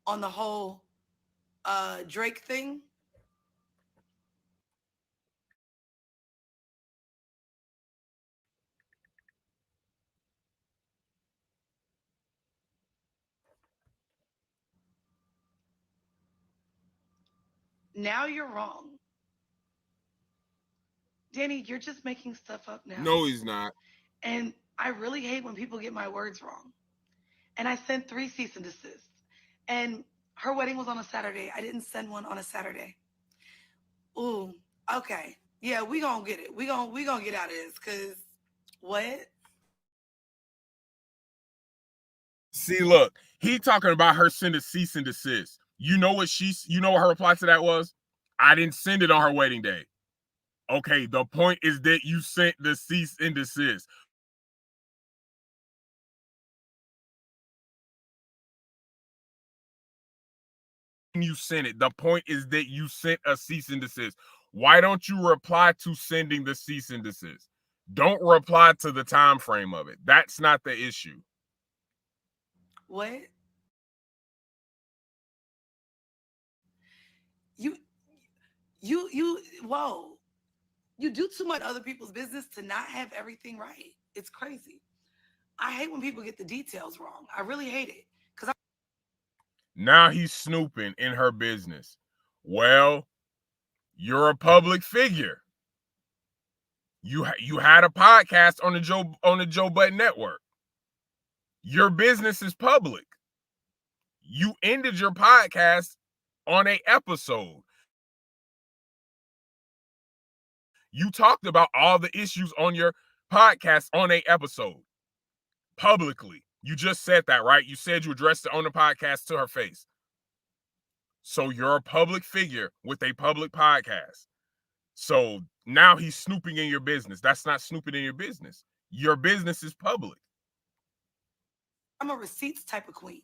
on the whole Drake thing. Now you're wrong. Danny, you're just making stuff up now. No, he's not. And I really hate when people get my words wrong. And I sent 3 cease and desists. And her wedding was on a Saturday. I didn't send one on a Saturday. Ooh, okay. Yeah, we gonna get it. We gonna get out of this, because what? See, look, he talking about her send a cease and desist. You know what her reply to that was? I didn't send it on her wedding day. Okay, the point is that you sent the cease and desist. you sent it. The point is that you sent a cease and desist. Why don't you reply to sending the cease and desist? Don't reply to the time frame of it. That's not the issue. What? Whoa. You do too much other people's business to not have everything right. It's crazy. I hate when people get the details wrong. I really hate it. Now he's snooping in her business. Well, you're a public figure. You had a podcast on the Joe Budden Network. Your business is public. You ended your podcast on an episode. You talked about all the issues on your podcast on an episode publicly. You just said that, right? You said you addressed it on the podcast to her face. So you're a public figure with a public podcast. So now he's snooping in your business. That's not snooping in your business. Your business is public. I'm a receipts type of queen.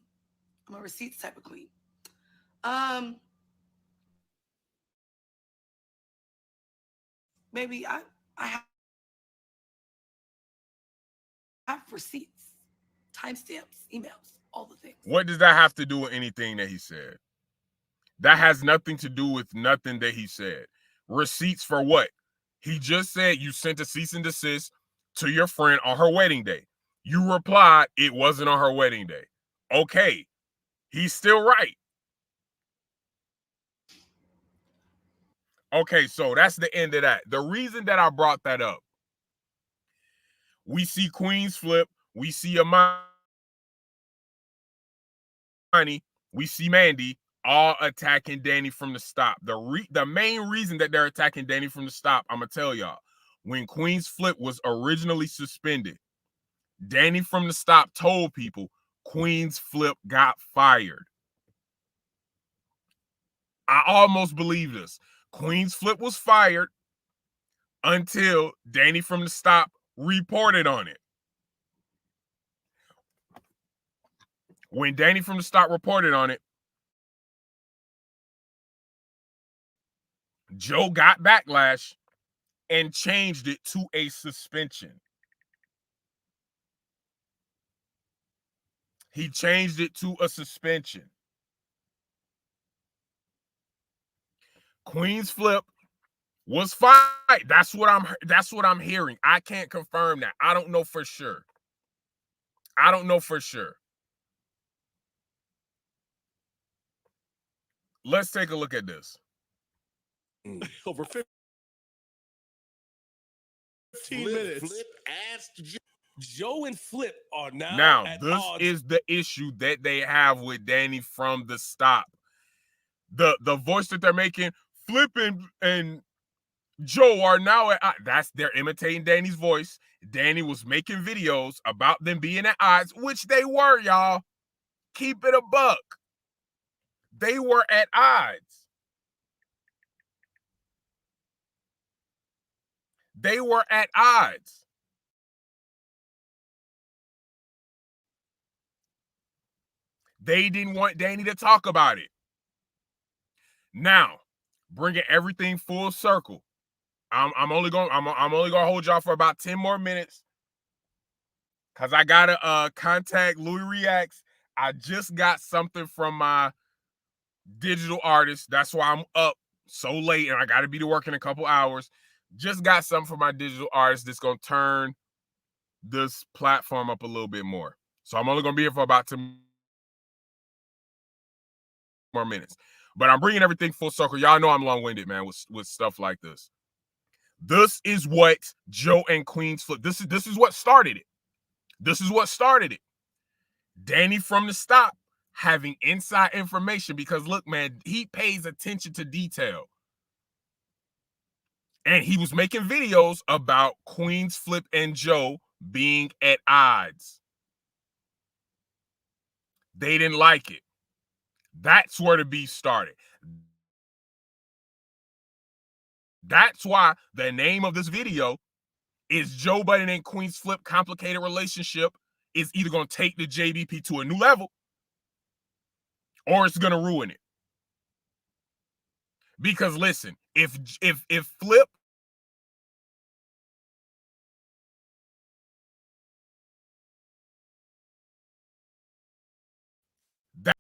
Maybe I have receipts, timestamps, emails, all the things. What does that have to do with anything that he said? That has nothing to do with nothing that he said. Receipts for what? He just said you sent a cease and desist to your friend on her wedding day. You replied it wasn't on her wedding day. Okay, he's still right. Okay, so that's the end of that. The reason that I brought that up, we see Queenzflip, we see Amani, we see Mandy all attacking Danny from the stop. The main reason that they're attacking Danny from the stop, I'm going to tell y'all, when Queenzflip was originally suspended, Danny from the stop told people Queenzflip got fired. I almost believe this. Queenzflip was fired until Danny from the stop reported on it. When Danny from the stop reported on it, Joe got backlash and changed it to a suspension. He changed it to a suspension. Queenzflip was fired. That's what I'm hearing. I can't confirm that. I don't know for sure. Let's take a look at this. Over 15 minutes. Flip asked Joe and Flip are Now, at this odds. is the issue that they have with Danny from the stop. The voice that they're making, Flip and Joe are now at odds. They're imitating Danny's voice. Danny was making videos about them being at odds, which they were, y'all. Keep it a buck. They were at odds. They were at odds. They didn't want Danny to talk about it. Now, bringing everything full circle. I'm only gonna hold y'all for about 10 more minutes because I gotta contact Louis Reacts. I just got something from my digital artist. That's why I'm up so late and I gotta be to work in a couple hours. Just got something from my digital artist that's gonna turn this platform up a little bit more. So I'm only gonna be here for about 10 more minutes. But I'm bringing everything full circle. Y'all know I'm long-winded, man, with stuff like this. This is what Joe and Queenzflip, this is what started it. This is what started it. Danny from the stop having inside information because, look, man, he pays attention to detail. And he was making videos about Queenzflip and Joe being at odds. They didn't like it. That's where the beef started. That's why the name of this video is Joe Budden and Queenzflip Complicated Relationship is either going to take the JBP to a new level or it's going to ruin it. Because listen, if Flip that,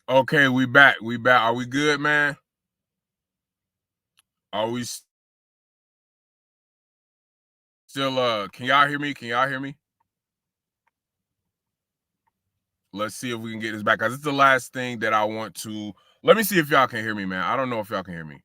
okay, we back. Are we good, man? Are we still can y'all hear me? Let's see if we can get this back, because it's the last thing that I want to. Let me see if y'all can hear me, man. I don't know if y'all can hear me.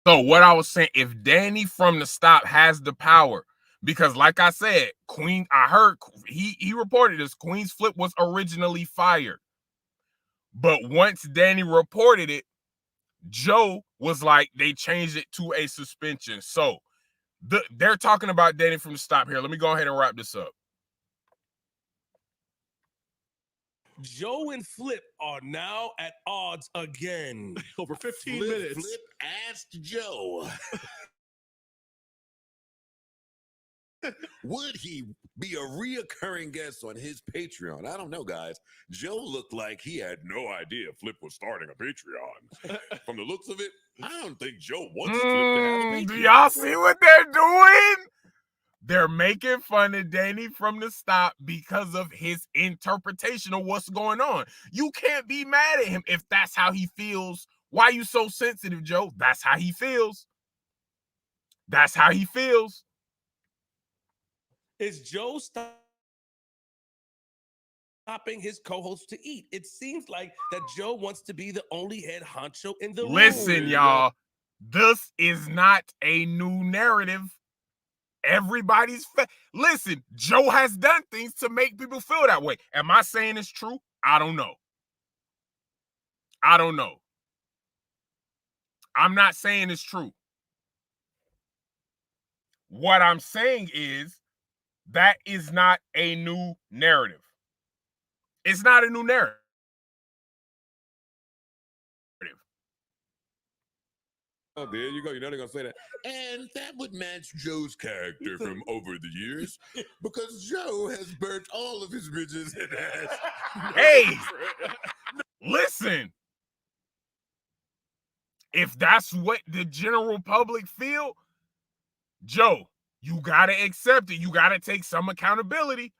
So what I was saying, if Danny from the stop has the power, because like I said, I heard he reported this, Queenzflip was originally fired. But once Danny reported it, Joe was like, they changed it to a suspension. So they're talking about Danny from the stop here. Let me go ahead and wrap this up. Joe and Flip are now at odds again. Over 15 Flip, minutes. Flip asked Joe, would he be a reoccurring guest on his Patreon? I don't know, guys. Joe looked like he had no idea Flip was starting a Patreon. From the looks of it, I don't think Joe wants Flip to have a Patreon. Do y'all see what they're doing? They're making fun of Danny from the stop because of his interpretation of what's going on. You can't be mad at him if that's how he feels. Why are you so sensitive, Joe? That's how he feels. That's how he feels. Is Joe stopping his co-host to eat? It seems like that Joe wants to be the only head honcho in the room. Listen, y'all, this is not a new narrative. Everybody's listen, Joe has done things to make people feel that way. Am I saying it's true? I don't know. I'm not saying it's true. What I'm saying is that is not a new narrative. It's not a new narrative. Oh, there you go. You're not going to say that. And that would match Joe's character from over the years, because Joe has burnt all of his bridges and has. Hey, listen. If that's what the general public feel, Joe, you got to accept it. You got to take some accountability.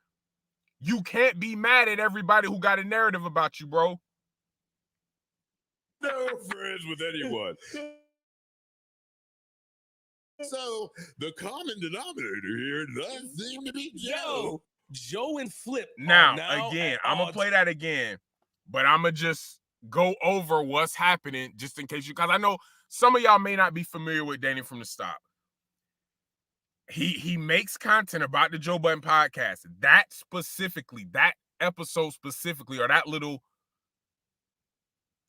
You can't be mad at everybody who got a narrative about you, bro. No friends with anyone. So the common denominator here does seem to be Joe. Joe and Flip. Now again, I'm going to play that again, but I'm going to just go over what's happening just in case because I know some of y'all may not be familiar with Danny from the stop. He makes content about the Joe Budden podcast. That episode specifically, or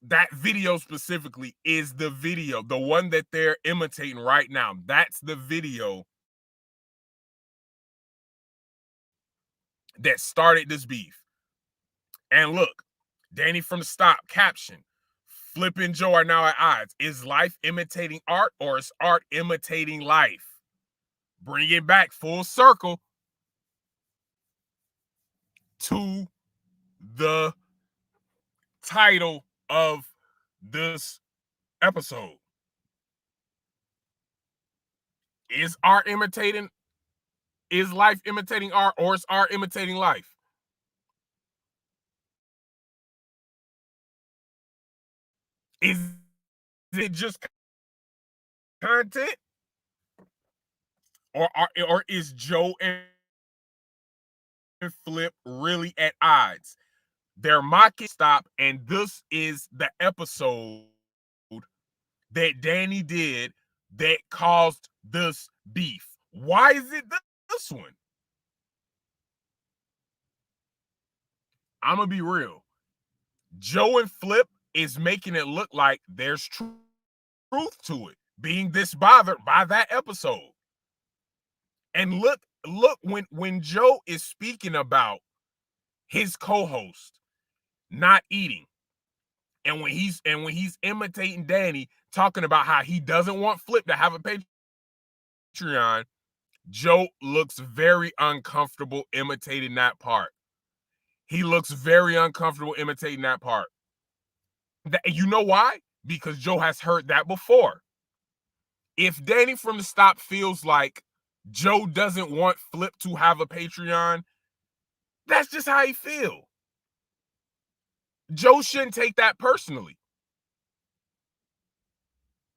that video specifically is the video, the one that they're imitating right now. That's the video that started this beef. And look, Danny from the stop caption, Flip and Joe are now at odds. Is life imitating art, or is art imitating life? Bring it back full circle to the title of this episode. Is life imitating art, or is art imitating life? Is it just content? Or is Joe and Flip really at odds? They're mocking stop, and this is the episode that Danny did that caused this beef. Why is it this one? I'm gonna be real. Joe and Flip is making it look like there's truth to it, being this bothered by that episode. And look when Joe is speaking about his co-host not eating, and when he's imitating Danny, talking about how he doesn't want Flip to have a Patreon, Joe looks very uncomfortable imitating that part. He looks very uncomfortable imitating that part. You know why? Because Joe has heard that before. If Danny from the Stop feels like Joe doesn't want Flip to have a Patreon, that's just how he feels. Joe shouldn't take that personally.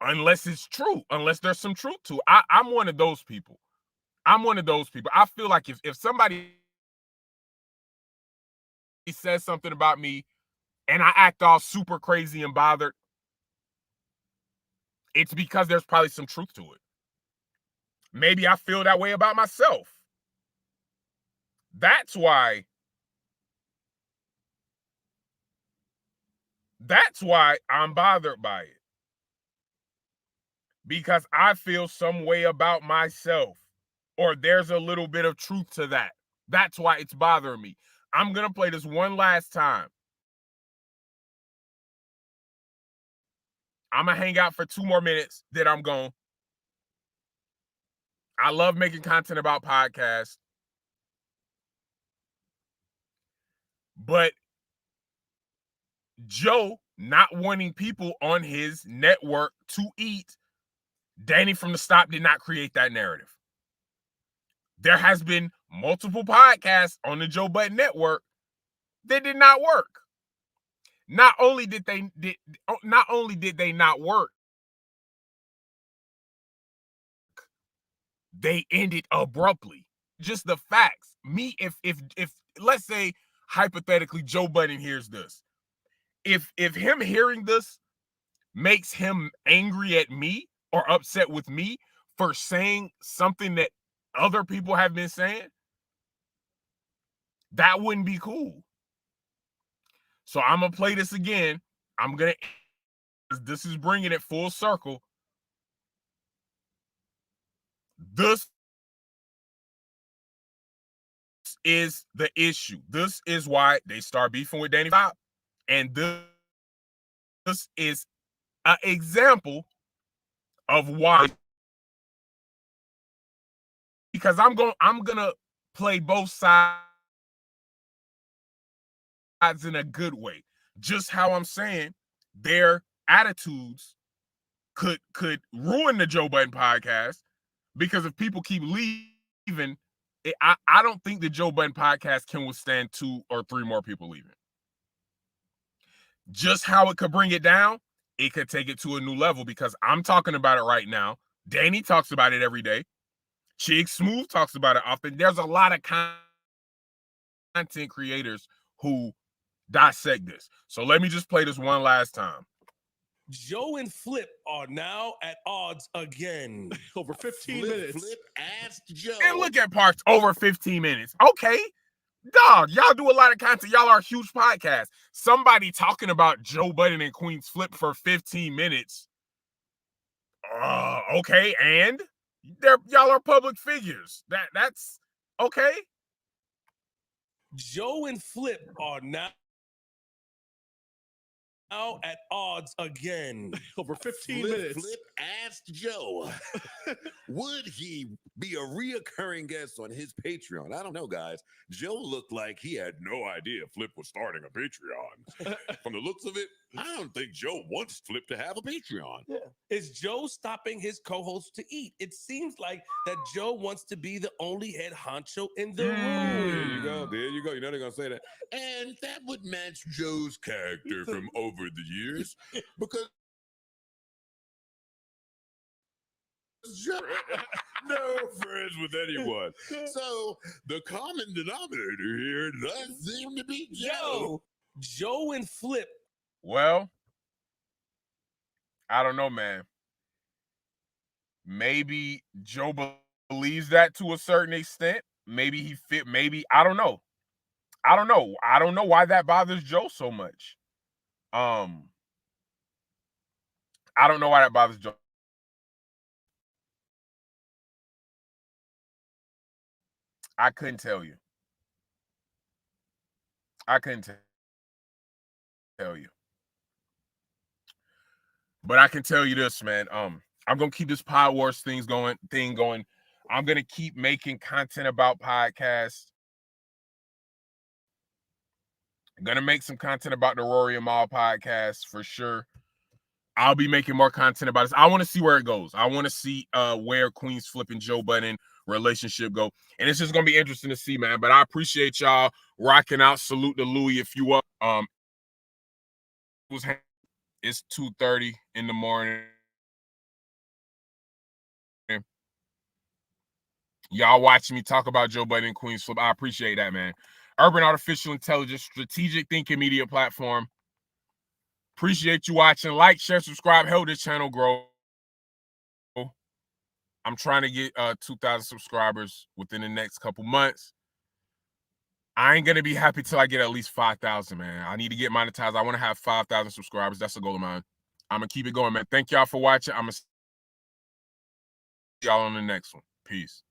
Unless it's true, unless there's some truth to it. I'm one of those people. I'm one of those people. I feel like if somebody says something about me and I act all super crazy and bothered, it's because there's probably some truth to it. Maybe I feel that way about myself. That's why I'm bothered by it. Because I feel some way about myself, or there's a little bit of truth to that. That's why it's bothering me. I'm going to play this one last time. I'm going to hang out for 2 more minutes, then I'm gone. I love making content about podcasts. But Joe not wanting people on his network to eat, Danny from the Stop did not create that narrative. There has been multiple podcasts on the Joe Budden Network that did not work. Not only did they not work, they ended abruptly. Just the facts. If let's say hypothetically Joe Budden hears this, if him hearing this makes him angry at me or upset with me for saying something that other people have been saying, that wouldn't be cool. So I'm gonna play this again. This is bringing it full circle. This is the issue. This is why they start beefing with Danny Pop. And this is an example of why. Because I'm gonna play both sides in a good way. Just how I'm saying their attitudes could ruin the Joe Budden podcast, because if people keep leaving, I don't think the Joe Budden podcast can withstand 2 or 3 more people leaving. Just how it could bring it down, it could take it to a new level, because I'm talking about it right now. Danny talks about it every day. Chig Smooth talks about it often. There's a lot of content creators who dissect this. So let me just play this one last time. Joe and Flip are now at odds again. Over 15 minutes. Flip asked Joe. And look at parts over 15 minutes. Okay. Dog, y'all do a lot of content. Y'all are a huge podcast. Somebody talking about Joe Budden and Queenzflip for 15 minutes. Okay, and y'all are public figures. That's okay. Joe and Flip are now at odds again. Over 15 Flip minutes. asked Joe, would he be a reoccurring guest on his Patreon? I don't know, guys. Joe looked like he had no idea Flip was starting a Patreon. From the looks of it, I don't think Joe wants Flip to have a Patreon. Yeah. Is Joe stopping his co-host to eat? It seems like that Joe wants to be the only head honcho in the room. There you go. There you go. You know they're going to say that. And that would match Joe's character from over the years, because Joe no friends with anyone. So the common denominator here does seem to be Joe. Joe and Flip. Well, I don't know, man. Maybe Joe believes that to a certain extent. Maybe I don't know. I don't know why that bothers Joe so much. I don't know why that bothers Joe. I couldn't tell you. But I can tell you this, man. I'm gonna keep this Pod Wars thing going. I'm gonna keep making content about podcasts. I'm gonna make some content about the Rory and Mal podcast for sure. I'll be making more content about this. I want to see where it goes. I want to see where Queenzflip and Joe Budden relationship go. And it's just gonna be interesting to see, man. But I appreciate y'all rocking out. Salute to Louis if you up. It's 2:30 in the morning. Y'all watching me talk about Joe Budden and Queenzflip. I appreciate that, man. Urban Artificial Intelligence, strategic thinking media platform. Appreciate you watching. Like, share, subscribe. Help this channel grow. I'm trying to get 2,000 subscribers within the next couple months. I ain't going to be happy till I get at least 5,000, man. I need to get monetized. I want to have 5,000 subscribers. That's a goal of mine. I'm going to keep it going, man. Thank y'all for watching. I'm going to see y'all on the next one. Peace.